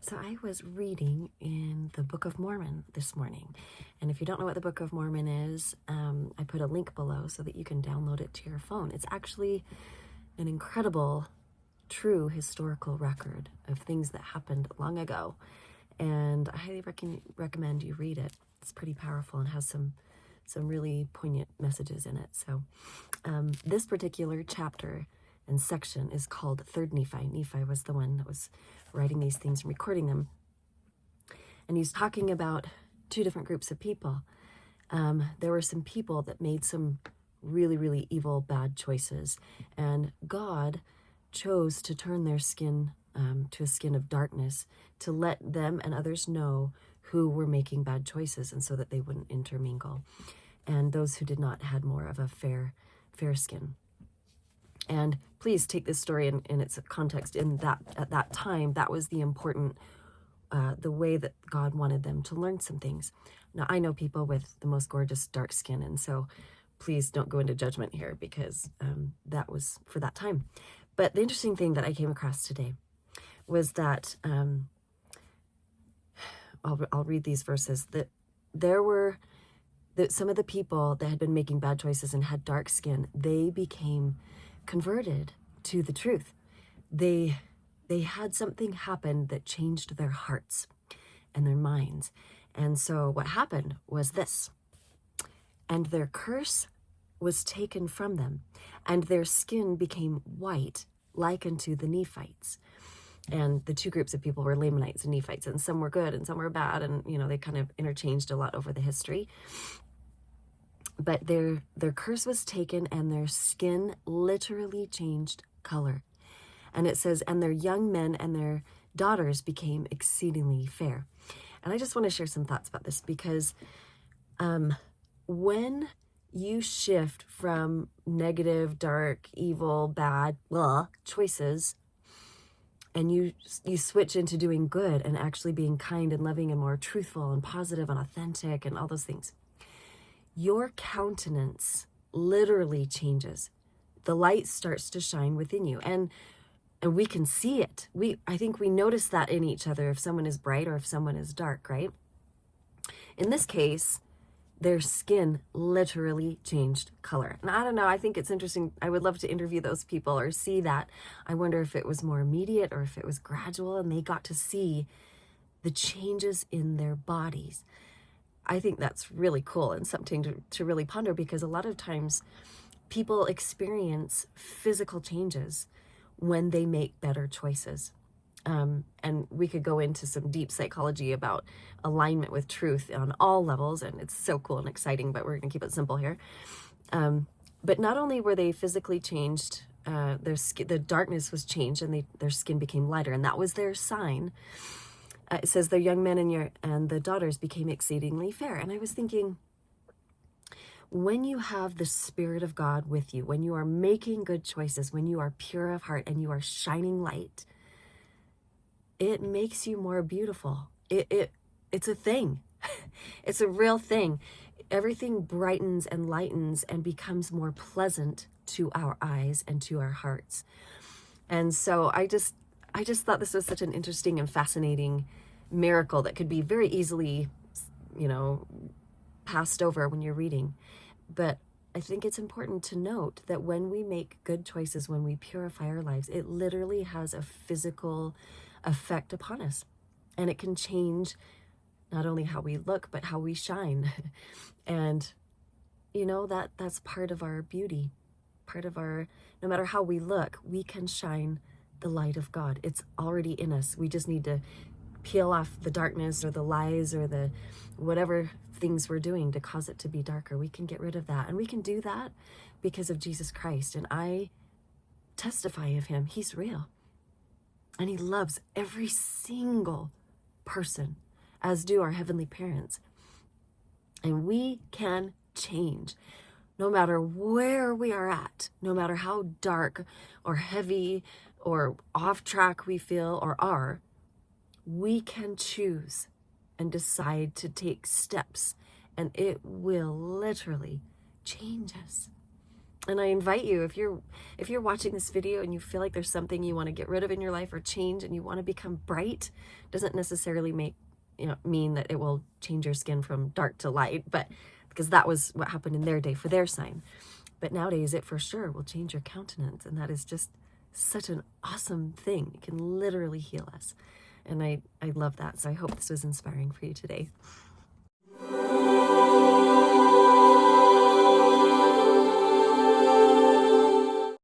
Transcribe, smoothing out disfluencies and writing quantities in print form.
So I was reading in the Book of Mormon this morning. And if you don't know what the Book of Mormon is, I put a link below so that you can download it to your phone. It's actually an incredible, true historical record of things that happened long ago. And I highly recommend you read it. It's pretty powerful and has some really poignant messages in it. So this particular chapter and section is called Third Nephi. Nephi was the one that was writing these things and recording them. And he's talking about two different groups of people. There were some people that made some really, really evil, bad choices. And God chose to turn their skin to a skin of darkness to let them and others know who were making bad choices, and so that they wouldn't intermingle. And those who did not had more of a fair skin. And please take this story in its context. At that time, that was the important, the way that God wanted them to learn some things. Now, I know people with the most gorgeous dark skin, and so please don't go into judgment here, because that was for that time. But the interesting thing that I came across today was that, I'll read these verses, that there were some of the people that had been making bad choices and had dark skin, they became converted to the truth. They had something happen that changed their hearts and their minds. And so what happened was this: and their curse was taken from them, and their skin became white, like unto the Nephites. And the two groups of people were Lamanites and Nephites, and some were good and some were bad, and they kind of interchanged a lot over the history. But their curse was taken, and their skin literally changed color. And it says, and their young men and their daughters became exceedingly fair. And I just want to share some thoughts about this, because when you shift from negative, dark, evil, bad, choices, and you switch into doing good and actually being kind and loving and more truthful and positive and authentic and all those things, your countenance literally changes. The light starts to shine within you, and we can see it. I think we notice that in each other, if someone is bright or if someone is dark, right? In this case, their skin literally changed color. And I don't know, I think it's interesting. I would love to interview those people or see that. I wonder if it was more immediate or if it was gradual, and they got to see the changes in their bodies. I think that's really cool and something to really ponder, because a lot of times people experience physical changes when they make better choices. And we could go into some deep psychology about alignment with truth on all levels, and it's so cool and exciting, but we're going to keep it simple here. But not only were they physically changed, the darkness was changed, and their skin became lighter, and that was their sign. It says their young men and the daughters became exceedingly fair. And I was thinking, when you have the Spirit of God with you, when you are making good choices, when you are pure of heart and you are shining light, it makes you more beautiful. It's a thing. It's a real thing. Everything brightens and lightens and becomes more pleasant to our eyes and to our hearts. And so I just thought this was such an interesting and fascinating miracle that could be very easily, passed over when you're reading. But I think it's important to note that when we make good choices, when we purify our lives, it literally has a physical effect upon us. And it can change not only how we look, but how we shine. And, that's part of our beauty, no matter how we look, we can shine the light of God. It's already in us. We just need to peel off the darkness or the lies or the whatever things we're doing to cause it to be darker. We can get rid of that. And we can do that because of Jesus Christ. And I testify of him. He's real. And he loves every single person, as do our heavenly parents. And we can change. No matter where we are at, no matter how dark or heavy or off track we feel or are, we can choose and decide to take steps, and it will literally change us. And I invite you, if you're watching this video and you feel like there's something you want to get rid of in your life or change, and you want to become bright, doesn't necessarily mean that it will change your skin from dark to light, but because that was what happened in their day for their sign. But nowadays it for sure will change your countenance, and that is just such an awesome thing. It can literally heal us. And I love that. So I hope this was inspiring for you today.